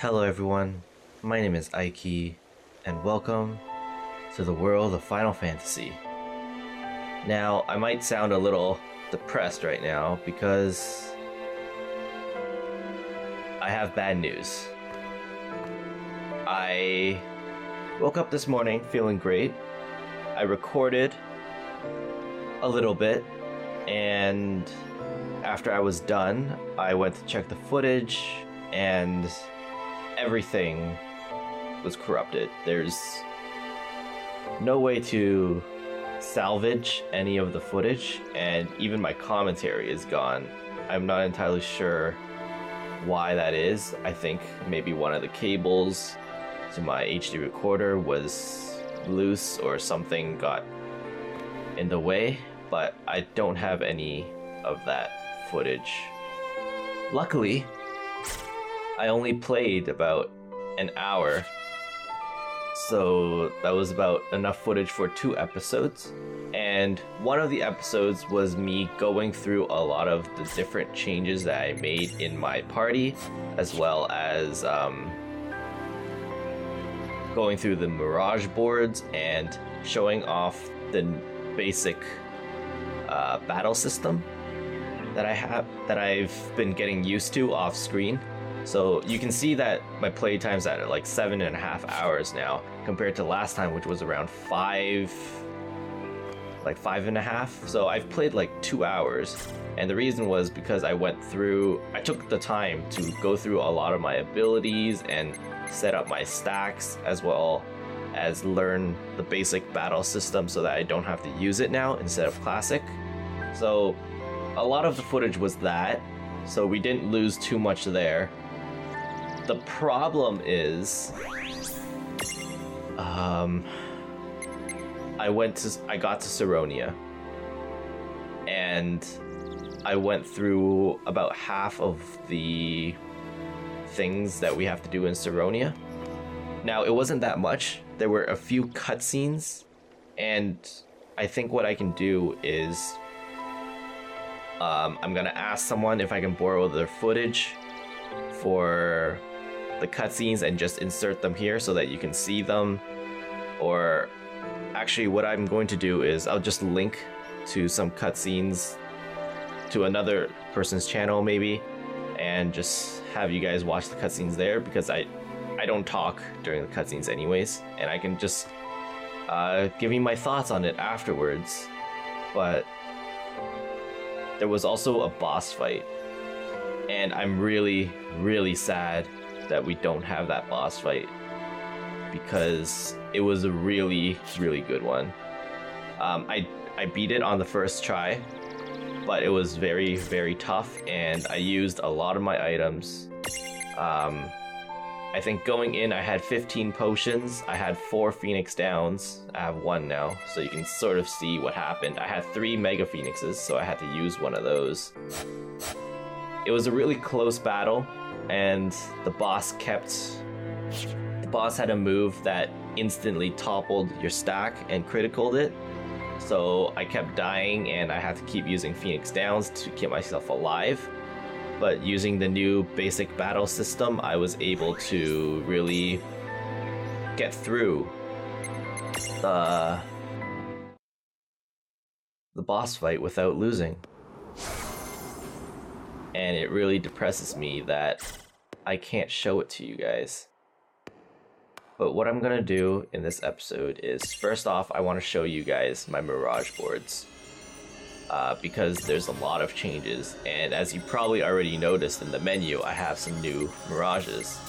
Hello everyone, my name is Ike, and welcome to the world of Final Fantasy. Now, I might sound a little depressed right now because I have bad news. I woke up this morning feeling great. I recorded a little bit, and after I was done, I went to check the footage, and everything was corrupted. There's no way to salvage any of the footage, and even my commentary is gone. I'm not entirely sure why that is. I think maybe one of the cables to my HD recorder was loose or something got in the way, but I don't have any of that footage. Luckily, I only played about an hour, so that was about enough footage for 2 episodes. And one of the episodes was me going through a lot of the different changes that I made in my party, as well as going through the Mirage boards and showing off the basic battle system that I've been getting used to off screen. So you can see that my playtime's at like 7.5 hours now, compared to last time, which was around 5.5. So I've played like 2 hours, and the reason was because I took the time to go through a lot of my abilities and set up my stacks, as well as learn the basic battle system so that I don't have to use it now instead of classic. So a lot of the footage was that, so we didn't lose too much there. The problem is, I got to Saronia, and I went through about half of the things that we have to do in Saronia. Now, it wasn't that much. There were a few cutscenes, and I think what I can do is I'm gonna ask someone if I can borrow their footage for the cutscenes and just insert them here so that you can see them. Or actually, what I'm going to do is I'll just link to some cutscenes to another person's channel maybe, and just have you guys watch the cutscenes there, because I don't talk during the cutscenes anyways, and I can just give you my thoughts on it afterwards. But there was also a boss fight, and I'm really, really sad that we don't have that boss fight, because it was a really, really good one. I beat it on the first try, but it was very, very tough, and I used a lot of my items. I think going in I had 15 potions, I had 4 Phoenix Downs, I have 1 now, so you can sort of see what happened. I had 3 Mega Phoenixes, so I had to use one of those. It was a really close battle, and the boss had a move that instantly toppled your stack and criticaled it. So I kept dying, and I had to keep using Phoenix Downs to keep myself alive. But using the new basic battle system, I was able to really get through the boss fight without losing. And it really depresses me that I can't show it to you guys. But what I'm gonna do in this episode is, first off, I want to show you guys my Mirage boards. Because there's a lot of changes, and as you probably already noticed in the menu, I have some new Mirages.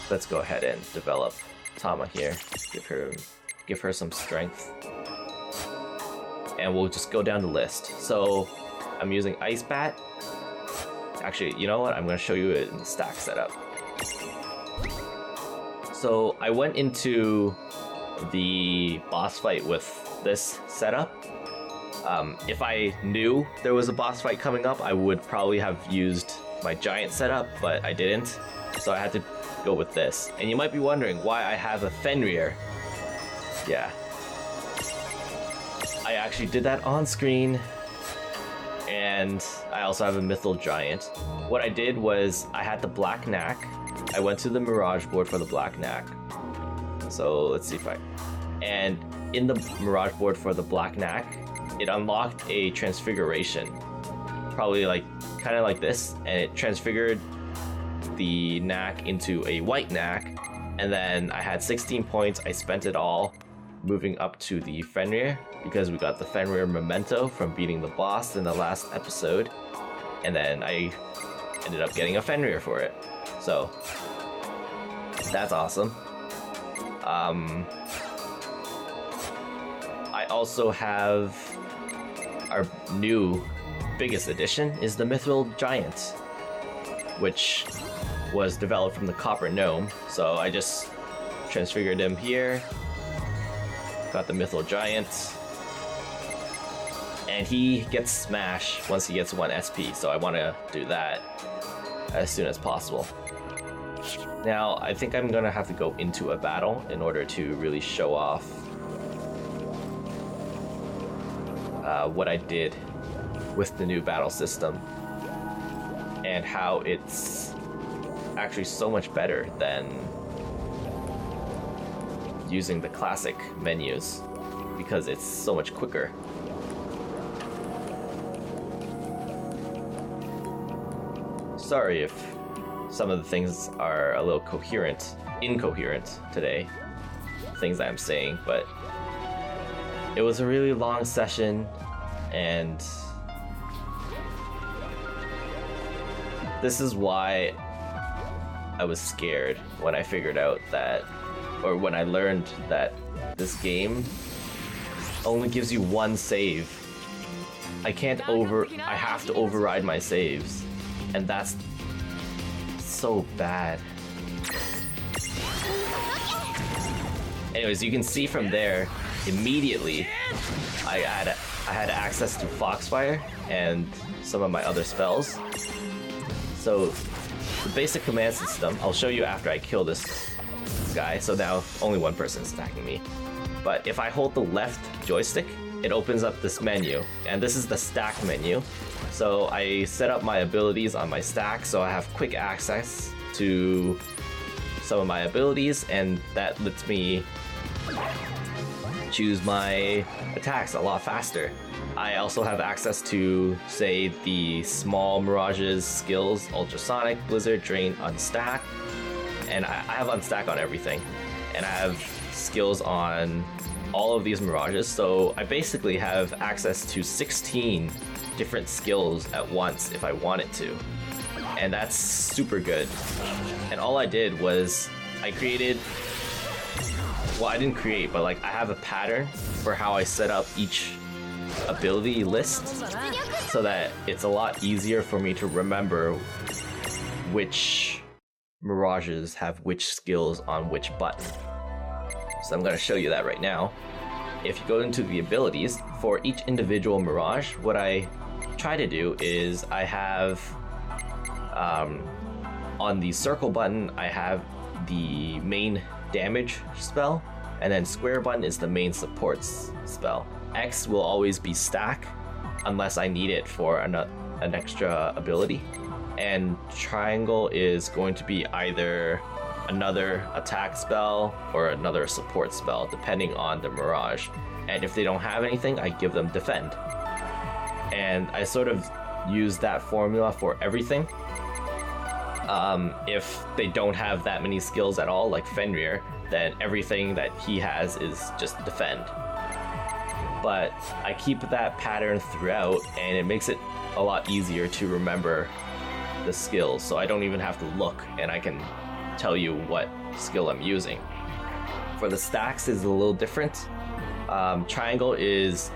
Let's go ahead and develop Tama here. Give her some strength. And we'll just go down the list. So I'm using Ice Bat. Actually, you know what? I'm gonna show you it in the stack setup. So I went into the boss fight with this setup. If I knew there was a boss fight coming up, I would probably have used my giant setup, but I didn't, so I had to go with this. And you might be wondering why I have a Fenrir. Yeah, I actually did that on screen, and I also have a Mythal Giant. What I did was I had the Black Knack. I went to the Mirage board for the Black Knack. So let's see if and in the Mirage board for the Black Knack, it unlocked a transfiguration. Probably like, kind of like this, and it transfigured the Knack into a white Knack, and then I had 16 points. I spent it all moving up to the Fenrir, because we got the Fenrir memento from beating the boss in the last episode, and then I ended up getting a Fenrir for it. So that's awesome. I also have our new biggest addition is the Mythal Giant, which was developed from the Copper Gnome. So I just transfigured him here, got the Mythal Giant, and he gets Smash once he gets 1 SP, so I want to do that as soon as possible. Now, I think I'm gonna have to go into a battle in order to really show off what I did with the new battle system and how it's actually so much better than using the classic menus, because it's so much quicker. Sorry if some of the things are a little incoherent today, things I'm saying, but it was a really long session, and this is why I was scared when I figured out that, or when I learned that this game only gives you 1 save. I have to override my saves, and that's so bad. Anyways, you can see from there, immediately, I had access to Foxfire and some of my other spells. So the basic command system, I'll show you after I kill this guy. So now only 1 person is attacking me. But if I hold the left joystick, it opens up this menu, and this is the stack menu. So I set up my abilities on my stack, so I have quick access to some of my abilities, and that lets me choose my attacks a lot faster. I also have access to, say, the small Mirages skills, Ultrasonic, Blizzard, Drain, Unstack, and I have Unstack on everything, and I have skills on all of these Mirages, so I basically have access to 16 different skills at once if I wanted to, and that's super good. And all I did was I created, well, I didn't create, but like I have a pattern for how I set up each ability list so that it's a lot easier for me to remember which Mirages have which skills on which button. So I'm going to show you that right now. If you go into the abilities, for each individual Mirage, what I try to do is I have, on the circle button, I have the main damage spell, and then square button is the main supports spell. X will always be stack, unless I need it for an extra ability. And triangle is going to be either another attack spell or another support spell, depending on the Mirage. And if they don't have anything, I give them defend. And I sort of use that formula for everything. If they don't have that many skills at all, like Fenrir, then everything that he has is just defend. But I keep that pattern throughout, and it makes it a lot easier to remember the skills, so I don't even have to look, and I can tell you what skill I'm using. For the stacks is a little different. Triangle is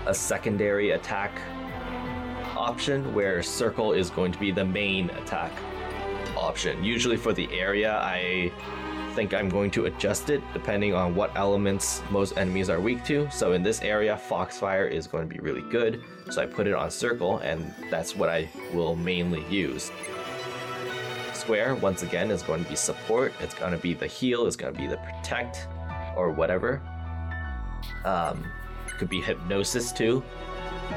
a secondary attack option, where circle is going to be the main attack option. Usually for the area, I think I'm going to adjust it depending on what elements most enemies are weak to. So in this area, Foxfire is going to be really good, so I put it on circle, and that's what I will mainly use. Square, once again, is going to be support. It's going to be the heal, it's going to be the protect, or whatever. Could be hypnosis too.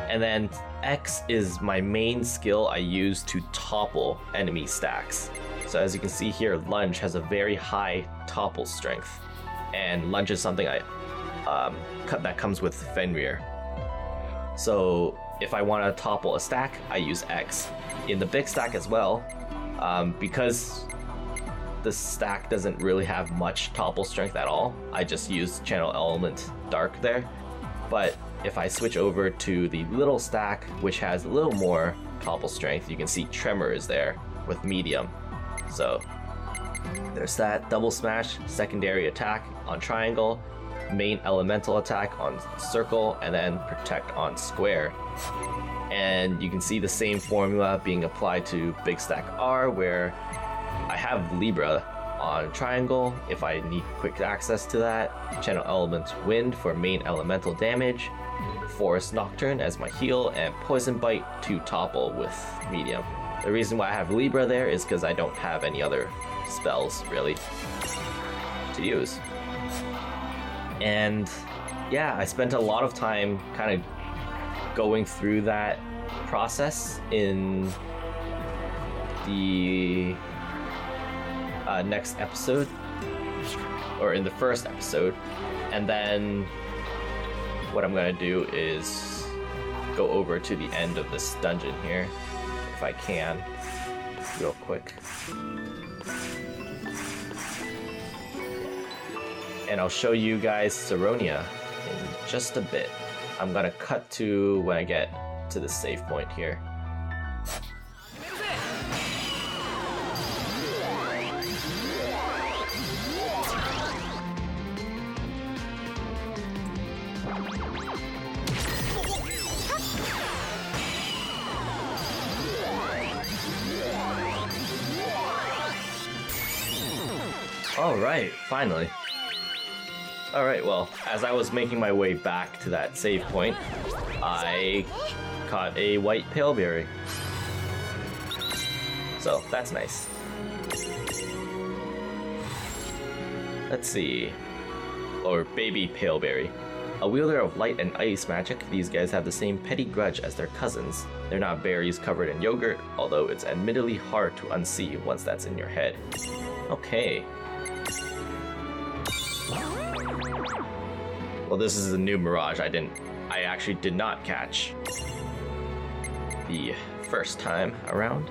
And then X is my main skill I use to topple enemy stacks. So as you can see here, Lunge has a very high topple strength. And Lunge is something that comes with Fenrir. So if I want to topple a stack, I use X. In the big stack as well, because the stack doesn't really have much topple strength at all, I just use Channel Element Dark there. But if I switch over to the little stack, which has a little more topple strength, you can see Tremor is there with medium. So there's that double smash, secondary attack on triangle, main elemental attack on circle, and then protect on square. And you can see the same formula being applied to big stack R, where I have Libra on triangle if I need quick access to that, channel element wind for main elemental damage, Forest Nocturne as my heal, and Poison Bite to topple with medium. The reason why I have Libra there is because I don't have any other spells really to use. And yeah, I spent a lot of time kind of going through that process in the next episode, or in the first episode. And then what I'm gonna do is go over to the end of this dungeon here, if I can, real quick. And I'll show you guys Saronia in just a bit. I'm gonna cut to when I get to the save point here. Alright, finally. Alright, well, as I was making my way back to that save point, I caught a white paleberry. So, that's nice. Let's see. Or baby paleberry. A wielder of light and ice magic, these guys have the same petty grudge as their cousins. They're not berries covered in yogurt, although it's admittedly hard to unsee once that's in your head. Okay. Well, this is a new Mirage. I actually did not catch the first time around.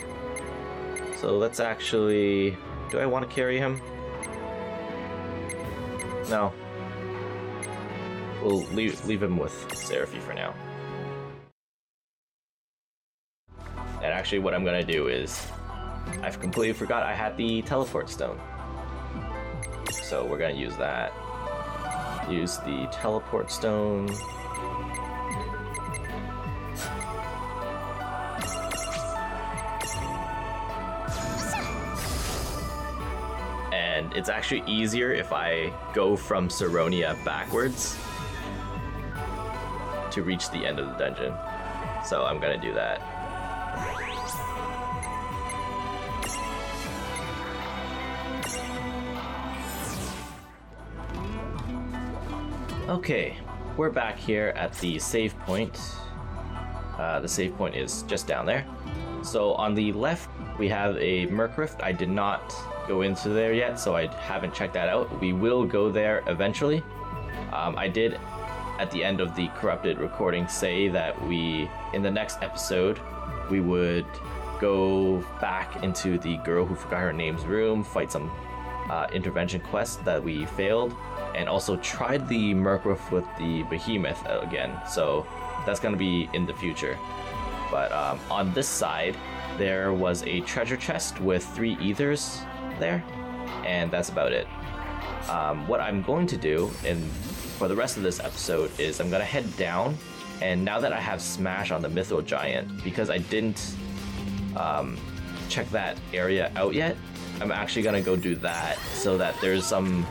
So let's actually, do I want to carry him? No. We'll leave him with Seraphy for now. And actually what I'm gonna do is, I've completely forgot I had the teleport stone. So we're gonna use that. Use the teleport stone. And it's actually easier if I go from Saronia backwards to reach the end of the dungeon. So I'm gonna do that. Okay, we're back here at the save point. The save point is just down there. So on the left, we have a Merc Rift. I did not go into there yet, so I haven't checked that out. We will go there eventually. I did, at the end of the corrupted recording, say that in the next episode, we would go back into the girl who forgot her name's room, fight some intervention quests that we failed, and also tried the Merkwolf with the Behemoth again. So that's going to be in the future. But on this side, there was a treasure chest with 3 ethers there, and that's about it. What I'm going to do for the rest of this episode is I'm going to head down, and now that I have Smash on the Mythril Giant, because I didn't check that area out yet, I'm actually going to go do that so that there's some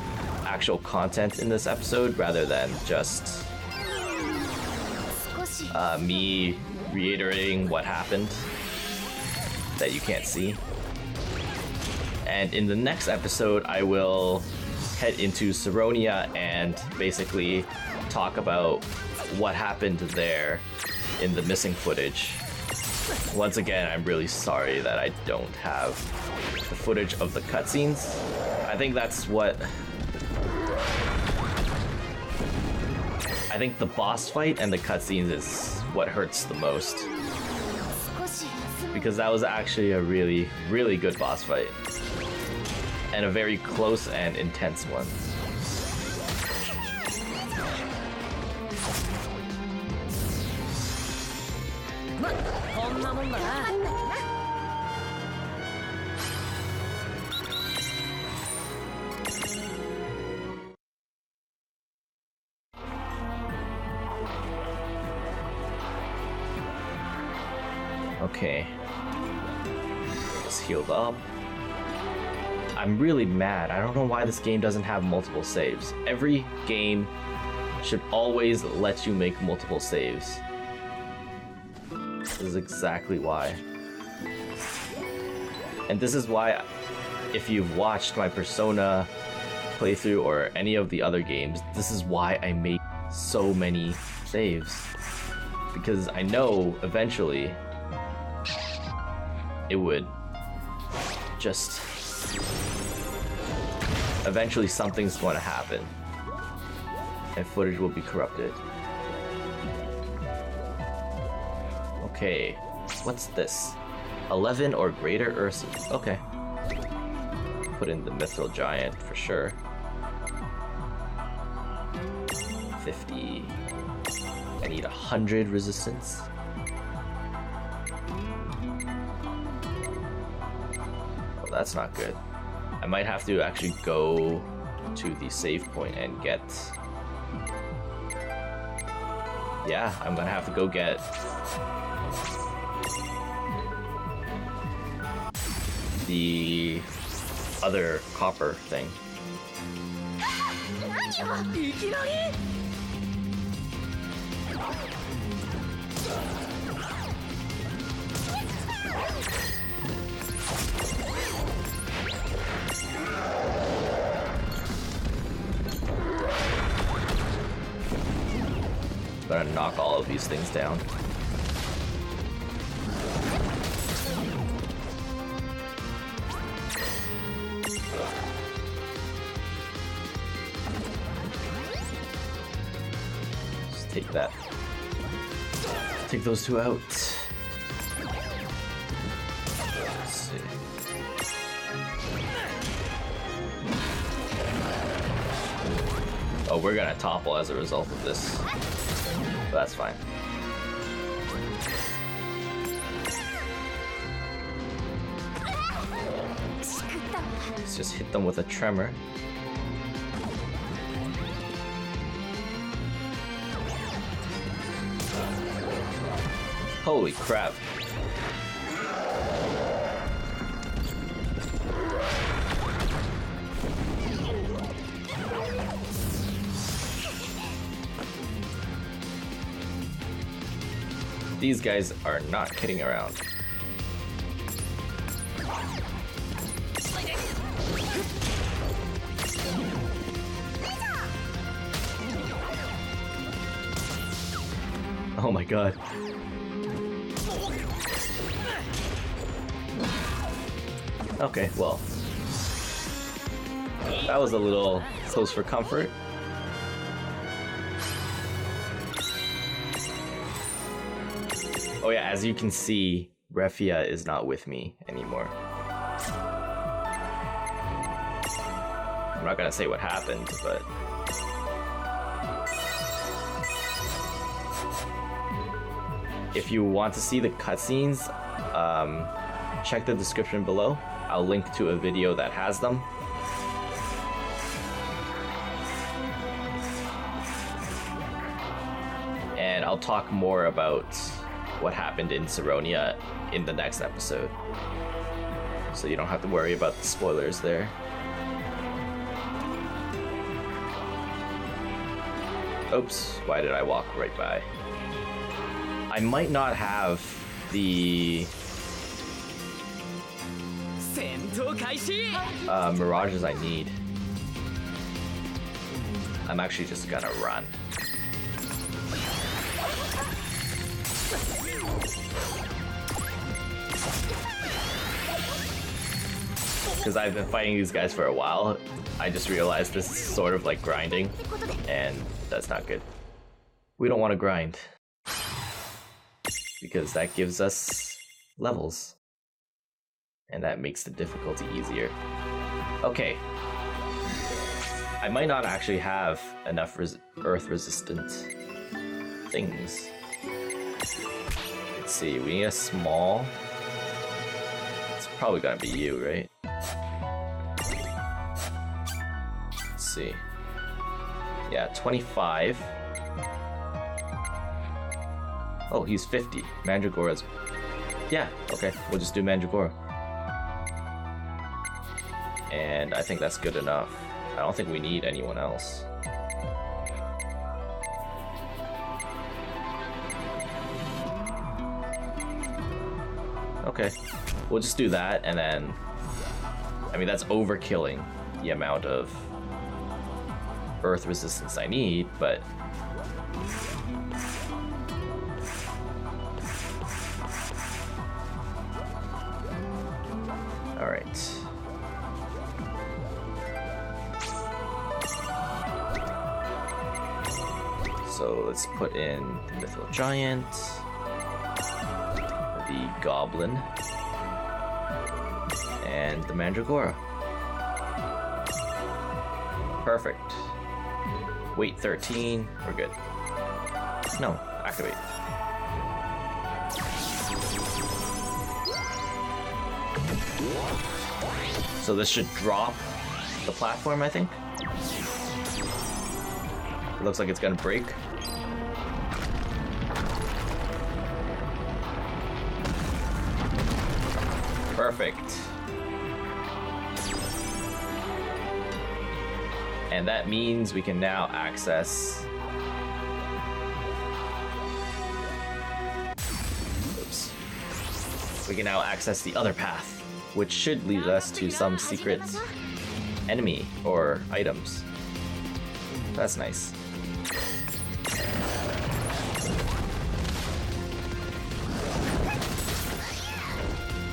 actual content in this episode rather than just me reiterating what happened that you can't see. And in the next episode, I will head into Saronia and basically talk about what happened there in the missing footage. Once again, I'm really sorry that I don't have the footage of the cutscenes. I think that's what... I think the boss fight and the cutscenes is what hurts the most. Because that was actually a really, really good boss fight. And a very close and intense one. Okay. Just healed up. I'm really mad. I don't know why this game doesn't have multiple saves. Every game should always let you make multiple saves. This is exactly why. And this is why, if you've watched my Persona playthrough or any of the other games, this is why I make so many saves. Because I know eventually it would just... Eventually something's going to happen. And footage will be corrupted. Okay, what's this? 11 or greater Ursus. Okay. Put in the Mithril Giant for sure. 50. I need 100 resistance. Oh, that's not good. I might have to actually go to the save point and get... Yeah, I'm gonna have to go get... the other copper thing. Gotta knock all of these things down. Just take that. Take those two out. Let's see. Oh, we're gonna topple as a result of this. But that's fine. Let's just hit them with a tremor. Holy crap. These guys are not kidding around. Oh my god. Okay, well. That was a little close for comfort. Oh yeah, as you can see, Refia is not with me anymore. I'm not gonna say what happened, but... if you want to see the cutscenes, check the description below. I'll link to a video that has them. And I'll talk more about what happened in Saronia in the next episode. So you don't have to worry about the spoilers there. Oops, why did I walk right by? I might not have the Mirages I need. I'm actually just gonna run. Because I've been fighting these guys for a while, I just realized this is sort of like grinding, and that's not good. We don't want to grind, because that gives us levels, and that makes the difficulty easier. Okay. I might not actually have enough earth-resistant things. Let's see, we need a small... It's probably gonna be you, right? Let's see. Yeah, 25. Oh, he's 50. Mandragora's... Yeah, okay, we'll just do Mandragora. And I think that's good enough. I don't think we need anyone else. Okay, we'll just do that, and then... I mean, that's overkilling the amount of earth resistance I need, but... Alright. So let's put in the Mythical Giant, the Goblin, and the Mandragora. Perfect. Weight 13, we're good. No, activate. So this should drop the platform, I think. It looks like it's gonna break. Perfect. And that means we can now access... Oops. We can now access the other path, which should lead us to some secret enemy or items. That's nice.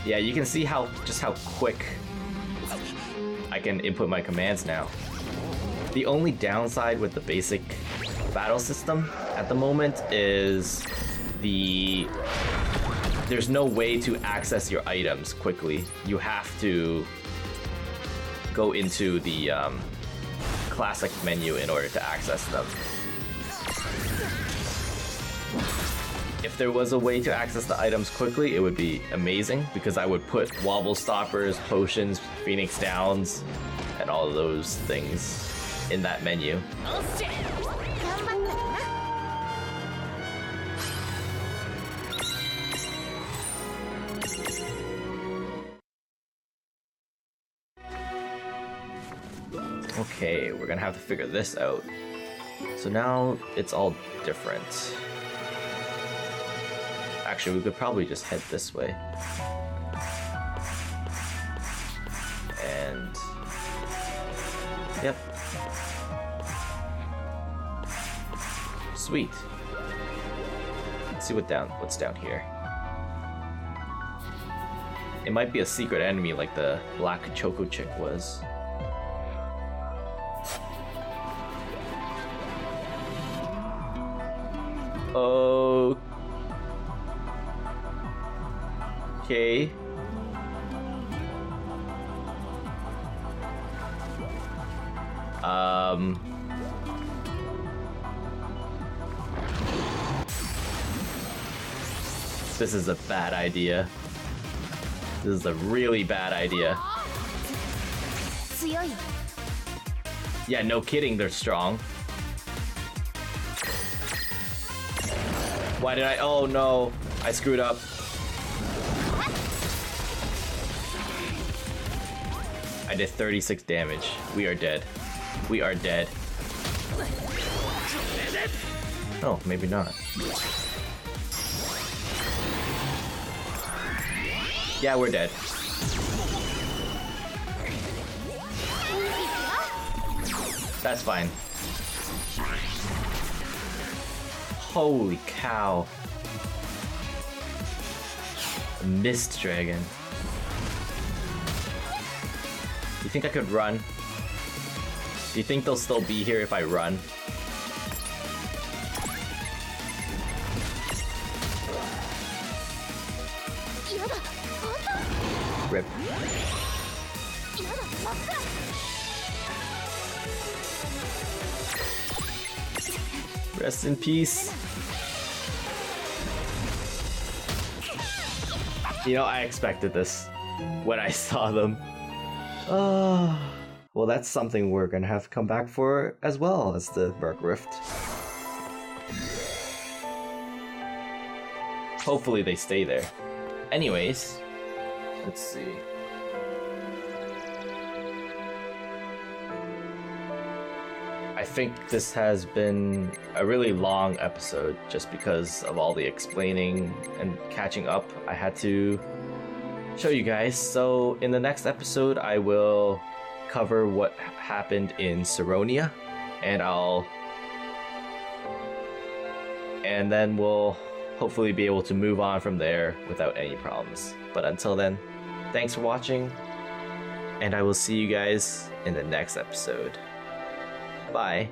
Yeah, you can see just how quick I can input my commands now. The only downside with the basic battle system at the moment is there's no way to access your items quickly. You have to go into the classic menu in order to access them. If there was a way to access the items quickly, it would be amazing, because I would put wobble stoppers, potions, Phoenix Downs, and all of those things in that menu. Okay, we're gonna have to figure this out. So now it's all different. Actually, we could probably just head this way. And... Yep. Sweet. Let's see what's down here. It might be a secret enemy like the Black Choco Chick was. Okay. This is a bad idea. This is a really bad idea. Yeah, no kidding, they're strong. Why did I? Oh no, I screwed up. I did 36 damage. We are dead. We are dead. Oh, maybe not. Yeah, we're dead. That's fine. Holy cow. A mist dragon. Do you think I could run? Do you think they'll still be here if I run? Rip. Rest in peace. You know, I expected this when I saw them. Well, that's something we're gonna have to come back for as well as the Murk Rift. Hopefully they stay there. Anyways, let's see. I think this has been a really long episode just because of all the explaining and catching up I had to show you guys. So in the next episode, I will cover what happened in Saronia, and then we'll hopefully be able to move on from there without any problems. But until then, thanks for watching, and I will see you guys in the next episode. Bye.